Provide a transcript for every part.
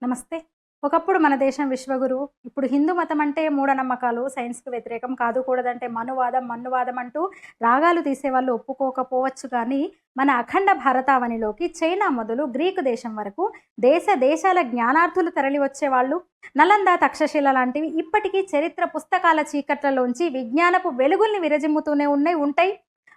నమస్తే. ఒకప్పుడు మన దేశం విశ్వగురువు. ఇప్పుడు హిందూ మతం అంటే మూఢనమ్మకాలు, సైన్స్‌కి వ్యతిరేకం, కాదుకూడదంటే మనువాదం, మన్నువాదం అంటూ రాగాలు తీసేవాళ్ళు ఒప్పుకోకపోవచ్చు గానీ, మన అఖండ భారతావనిలోకి చైనా మొదలు గ్రీకు దేశం వరకు దేశాల జ్ఞానార్థులు తరలి వచ్చేవాళ్ళు. నలంద, తక్షశిల లాంటివి ఇప్పటికీ చరిత్ర పుస్తకాల చీకట్లలోంచి విజ్ఞానపు వెలుగుల్ని విరజిమ్ముతూనే ఉంటాయి.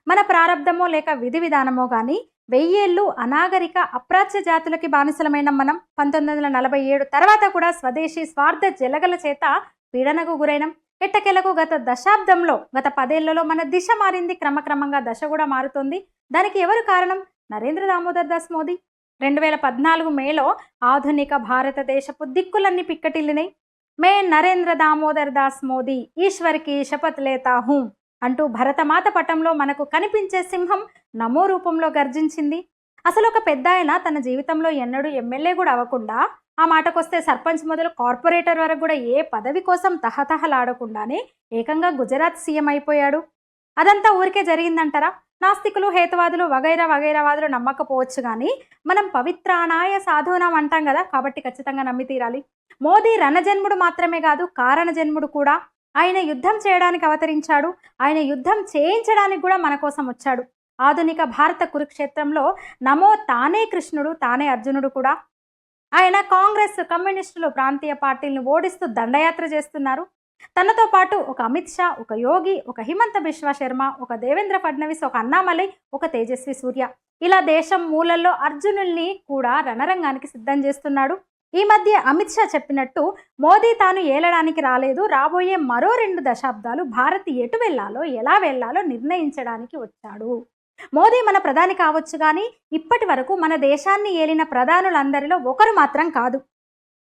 మన ప్రారబ్ధమో లేక విధి విధానమో గానీ వెయ్యేళ్ళు అనాగరిక అప్రాచ్య జాతులకి బానిసలమైన మనం 1947 తర్వాత కూడా స్వదేశీ స్వార్థ జలగల చేత పీడనకు గురైనం. ఎట్టకేలకు గత దశాబ్దంలో, గత 10 ఏళ్లలో మన దిశ మారింది. క్రమక్రమంగా దశ కూడా మారుతోంది. దానికి ఎవరు కారణం? నరేంద్ర దామోదర్ దాస్ మోదీ. 2014 మేలో ఆధునిక భారతదేశపు దిక్కులన్నీ పిక్కటిల్లినాయి. మే నరేంద్ర దామోదర్ దాస్ మోదీ ఈశ్వర్కి శపథ్ లేతా హూ అంటూ భరతమాత పటంలో మనకు కనిపించే సింహం నమో రూపంలో గర్జించింది. అసలు ఒక పెద్దాయన తన జీవితంలో ఎన్నడూ ఎమ్మెల్యే కూడా అవ్వకుండా, ఆ మాటకొస్తే సర్పంచ్ మొదలు కార్పొరేటర్ వరకు కూడా ఏ పదవి కోసం తహతహలాడకుండానే ఏకంగా గుజరాత్ సీఎం అయిపోయాడు. అదంతా ఊరికే జరిగిందంటారా? నాస్తికులు, హేతువాదులు వగైరావాదులు నమ్మకపోవచ్చు కానీ మనం పవిత్రానాయ సాధూనాం అంటాం కదా, కాబట్టి ఖచ్చితంగా నమ్మి తీరాలి. మోదీ రణజన్ముడు మాత్రమే కాదు, కారణ జన్ముడు కూడా. ఆయన యుద్ధం చేయడానికి అవతరించాడు. ఆయన యుద్ధం చేయించడానికి కూడా మన కోసం వచ్చాడు. ఆధునిక భారత కురుక్షేత్రంలో నమో తానే కృష్ణుడు, తానే అర్జునుడు కూడా. ఆయన కాంగ్రెస్, కమ్యూనిస్టులు, ప్రాంతీయ పార్టీలను ఓడిస్తూ దండయాత్ర చేస్తున్నారు. తనతో పాటు ఒక అమిత్ షా, ఒక యోగి, ఒక హిమంత బిశ్వ శర్మ, ఒక దేవేంద్ర ఫడ్నవీస్, ఒక అన్నామలై, ఒక తేజస్వి సూర్య, ఇలా దేశం మూలల్లో అర్జునుల్ని కూడా రణరంగానికి సిద్ధం చేస్తున్నాడు. ఈ మధ్య అమిత్ షా చెప్పినట్టు మోదీ తాను ఏలడానికి రాలేదు, రాబోయే మరో 2 దశాబ్దాలు భారత్ ఎటు వెళ్లాలో, ఎలా వెళ్లాలో నిర్ణయించడానికి వచ్చాడు. మోదీ మన ప్రధాని కావచ్చు కానీ ఇప్పటి వరకు మన దేశాన్ని ఏలిన ప్రధానులందరిలో ఒకరు మాత్రం కాదు.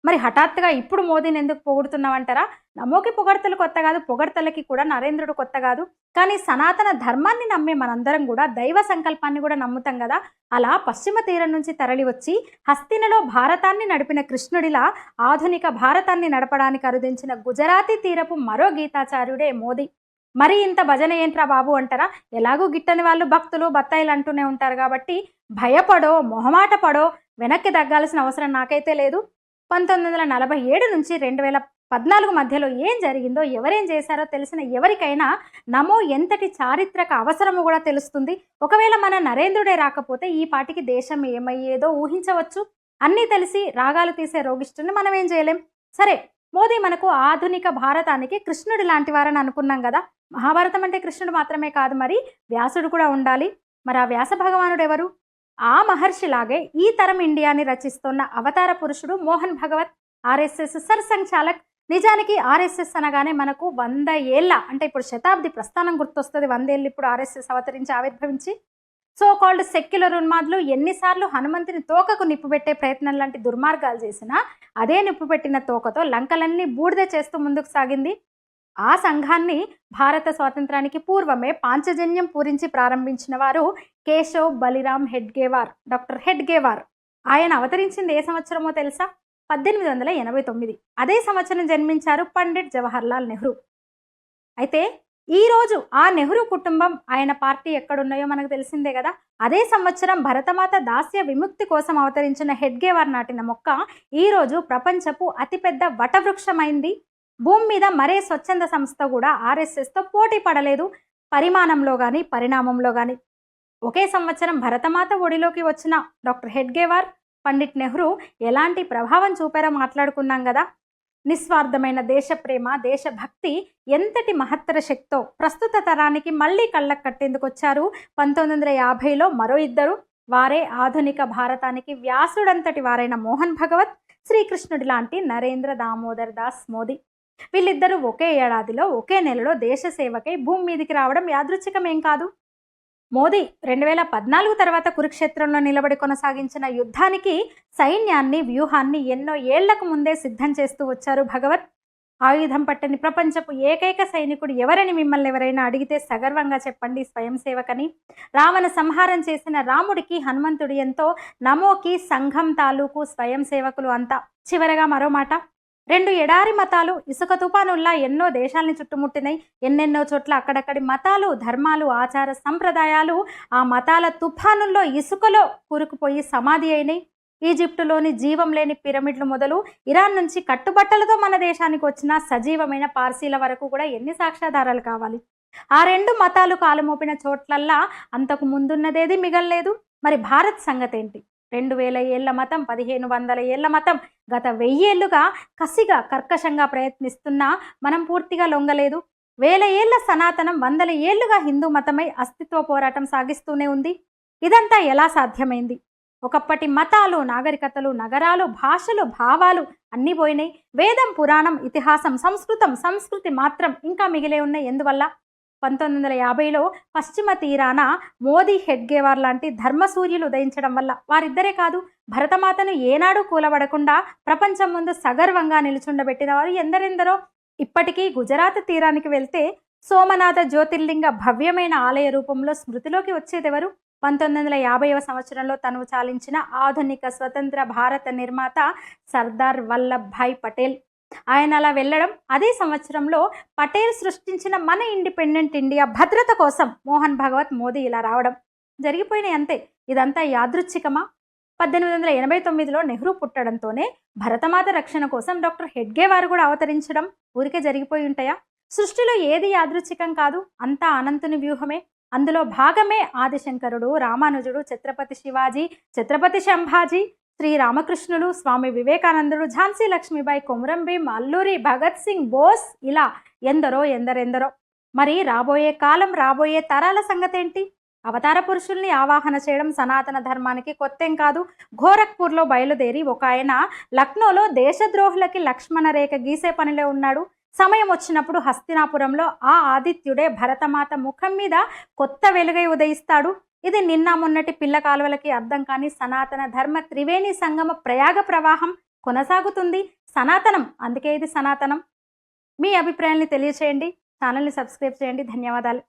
మరి హఠాత్తుగా ఇప్పుడు మోదీని ఎందుకు పొగుడుతున్నామంటారా? నమోకి పొగడ్తలు కొత్త కాదు, పొగడ్తలకి కూడా నరేంద్రుడు కొత్త కాదు. కానీ సనాతన ధర్మాన్ని నమ్మే మనందరం కూడా దైవ సంకల్పాన్ని కూడా నమ్ముతాం కదా. అలా పశ్చిమ తీరం నుంచి తరలి వచ్చి హస్తినలో భారతాన్ని నడిపిన కృష్ణుడిలా ఆధునిక భారతాన్ని నడపడానికి అరుదించిన గుజరాతీ తీరపు మరో గీతాచార్యుడే మోదీ. మరి ఇంత భజన ఏంట్రా బాబు అంటారా? ఎలాగూ గిట్టని వాళ్ళు భక్తులు, బత్తాయిలు అంటూనే ఉంటారు కాబట్టి భయపడో, మొహమాట పడో వెనక్కి తగ్గాల్సిన అవసరం నాకైతే లేదు. 1947 నుంచి 2014 మధ్యలో ఏం జరిగిందో, ఎవరేం చేశారో తెలిసిన ఎవరికైనా నమో ఎంతటి చారిత్రక అవసరమో కూడా తెలుస్తుంది. ఒకవేళ మన నరేంద్రుడే రాకపోతే ఈ పాటికి దేశం ఏమయ్యేదో ఊహించవచ్చు. అన్నీ తెలిసి రాగాలు తీసే రోగిష్ఠుని మనం ఏం చేయలేం. సరే, మోదీ మనకు ఆధునిక భారతానికి కృష్ణుడు లాంటి వారని అనుకున్నాం కదా. మహాభారతం అంటే కృష్ణుడు మాత్రమే కాదు, మరి వ్యాసుడు కూడా ఉండాలి. మరి ఆ వ్యాస భగవానుడు ఎవరు? ఆ మహర్షిలాగే ఈ తరం ఇండియాని రచిస్తున్న అవతార పురుషుడు మోహన్ భగవత్, ఆర్ఎస్ఎస్ సర్సంఘచాలక్. నిజానికి ఆర్ఎస్ఎస్ అనగానే మనకు 100 ఏళ్ళ, అంటే ఇప్పుడు శతాబ్ది ప్రస్థానం గుర్తొస్తుంది. 100 ఏళ్ళు ఇప్పుడు ఆర్ఎస్ఎస్ అవతరించి, ఆవిర్భవించి. సో కాల్డ్ సెక్యులర్ ఉన్మాదులు ఎన్నిసార్లు హనుమంతుని తోకకు నిప్పు పెట్టే ప్రయత్నం లాంటి దుర్మార్గాలు చేసినా అదే నిప్పు పెట్టిన తోకతో లంకలన్నీ బూడిద చేస్తూ ముందుకు సాగింది. ఆ సంఘాన్ని భారత స్వాతంత్రానికి పూర్వమే పాంచజన్యం పూరించి ప్రారంభించిన వారు కేశవ్ బలిరామ్ హెడ్గేవార్, డాక్టర్ హెడ్గేవార్. ఆయన అవతరించింది ఏ సంవత్సరమో తెలుసా? 1889. అదే సంవత్సరం జన్మించారు పండిట్ జవహర్లాల్ నెహ్రూ. అయితే ఈరోజు ఆ నెహ్రూ కుటుంబం, ఆయన పార్టీ ఎక్కడున్నాయో మనకు తెలిసిందే కదా. అదే సంవత్సరం భరతమాత దాస్య విముక్తి కోసం అవతరించిన హెడ్గేవార్ నాటిన మొక్క ఈరోజు ప్రపంచపు అతిపెద్ద వటవృక్షమైంది. భూమి మీద మరే స్వచ్ఛంద సంస్థ కూడా ఆర్ఎస్ఎస్తో పోటీ పడలేదు, పరిమాణంలో కానీ పరిణామంలో కానీ. ఒకే సంవత్సరం భరతమాత ఒడిలోకి వచ్చిన డాక్టర్ హెడ్గేవార్, పండిట్ నెహ్రూ ఎలాంటి ప్రభావం చూపారో మాట్లాడుకున్నాం కదా. నిస్వార్థమైన దేశప్రేమ, దేశభక్తి ఎంతటి మహత్తర శక్తో ప్రస్తుత తరానికి మళ్ళీ కళ్ళకు కట్టేందుకు వచ్చారు 1950లో మరో ఇద్దరు. వారే ఆధునిక భారతానికి వ్యాసుడంతటి వారైన మోహన్ భగవత్, శ్రీకృష్ణుడి లాంటి నరేంద్ర దామోదర్ దాస్ మోదీ. వీళ్ళిద్దరూ ఒకే ఏడాదిలో, ఒకే నెలలో దేశ సేవకై భూమి మీదికి రావడం యాదృచ్ఛికమేం కాదు. మోదీ 2014 తర్వాత కురుక్షేత్రంలో నిలబడి కొనసాగించిన యుద్ధానికి సైన్యాన్ని, వ్యూహాన్ని ఎన్నో ఏళ్లకు ముందే సిద్ధం చేస్తూ వచ్చారు భగవత్. ఆయుధం పట్టని ప్రపంచపు ఏకైక సైనికుడు ఎవరని మిమ్మల్ని ఎవరైనా అడిగితే సగర్వంగా చెప్పండి, స్వయం సేవకని. రావణ సంహారం చేసిన రాముడికి హనుమంతుడు ఎంతో, నమోకి సంఘం తాలూకు స్వయం సేవకులు అంతా. చివరగా మరో మాట, రెండు ఎడారి మతాలు ఇసుక తుపానుల్లా ఎన్నో దేశాల్ని చుట్టుముట్టినాయి. ఎన్నెన్నో చోట్ల అక్కడక్కడి మతాలు, ధర్మాలు, ఆచార సంప్రదాయాలు ఆ మతాల తుఫానుల్లో ఇసుకలో కూరుకుపోయి సమాధి అయినాయి. ఈజిప్టులోని జీవం లేని పిరమిడ్లు మొదలు ఇరాన్ నుంచి కట్టుబట్టలతో మన దేశానికి వచ్చిన సజీవమైన పార్సీల వరకు కూడా ఎన్ని సాక్ష్యాధారాలు కావాలి? ఆ రెండు మతాలు కాలుమోపిన చోట్లల్లా అంతకు ముందున్నదేది మిగల్లేదు. మరి భారత్ సంగతి ఏంటి? 2000 ఏళ్ల మతం, 1500 ఏళ్ల మతం, గత 1000 ఏళ్లుగా కసిగా కర్కశంగా ప్రయత్నిస్తున్నా మనం పూర్తిగా లొంగలేదు. 1000 ఏళ్ల సనాతనం 100 ఏళ్లుగా హిందూ మతమై అస్తిత్వ పోరాటం సాగిస్తూనే ఉంది. ఇదంతా ఎలా సాధ్యమైంది? ఒకప్పటి మతాలు, నాగరికతలు, నగరాలు, భాషలు, భావాలు అన్నీ పోయినాయి. వేదం, పురాణం, ఇతిహాసం, సంస్కృతి మాత్రం ఇంకా మిగిలే ఉన్నాయి. ఎందువల్ల? 1950లో పశ్చిమ తీరాన మోదీ, హెడ్గేవార్ లాంటి ధర్మసూర్యులు ఉదయించడం వల్ల. వారిద్దరే కాదు, భరతమాతను ఏనాడు కూలబడకుండా ప్రపంచం ముందు సగర్వంగా నిలుచుండబెట్టిన వారు ఎందరెందరో. ఇప్పటికీ గుజరాత్ తీరానికి వెళ్తే సోమనాథ జ్యోతిర్లింగ భవ్యమైన ఆలయ రూపంలో స్మృతిలోకి వచ్చేదెవరు? 1950వ సంవత్సరంలో తనువు చాలించిన ఆధునిక స్వతంత్ర భారత నిర్మాత సర్దార్ వల్లభాయ్ పటేల్. ఆయన అలా వెళ్ళడం, అదే సంవత్సరంలో పటేల్ సృష్టించిన మన ఇండిపెండెంట్ ఇండియా భద్రత కోసం మోహన్ భగవత్ మోదీ ఇలా రావడం జరిగిపోయినాయి అంతే. ఇదంతా యాదృచ్ఛికమా? 1889లో నెహ్రూ పుట్టడంతోనే భరతమాత రక్షణ కోసం డాక్టర్ హెడ్గేవారు కూడా అవతరించడం ఊరికే జరిగిపోయి ఉంటాయా? సృష్టిలో ఏది యాదృచ్ఛికం కాదు, అంతా అనంతుని వ్యూహమే. అందులో భాగమే ఆదిశంకరుడు, రామానుజుడు, ఛత్రపతి శివాజీ, ఛత్రపతి సంభాజీ, శ్రీ రామకృష్ణులు, స్వామి వివేకానందుడు, ఝాన్సీ లక్ష్మీబాయి, కొమురం భీం, అల్లూరి, భగత్ సింగ్, బోస్, ఇలా ఎందరెందరో. మరి రాబోయే కాలం, రాబోయే తరాల సంగతేంటి? అవతార పురుషుల్ని ఆవాహన చేయడం సనాతన ధర్మానికి కొత్తేం కాదు. గోరఖ్పూర్లో బయలుదేరి ఒక ఆయన లక్నోలో దేశద్రోహులకి లక్ష్మణ రేఖ గీసే పనిలో ఉన్నాడు. సమయం వచ్చినప్పుడు హస్తినాపురంలో ఆ ఆదిత్యుడే భరతమాత ముఖం మీద కొత్త వెలుగై ఉదయిస్తాడు. ఇది నిన్న మొన్నటి పిల్ల కాలువలకి అర్థం కాని సనాతన ధర్మ త్రివేణి సంగమ ప్రయాగ ప్రవాహం కొనసాగుతుంది. సనాతనం, అందుకే ఇది సనాతనం. మీ అభిప్రాయాన్ని తెలియచేయండి. ఛానల్ని సబ్స్క్రైబ్ చేయండి. ధన్యవాదాలు.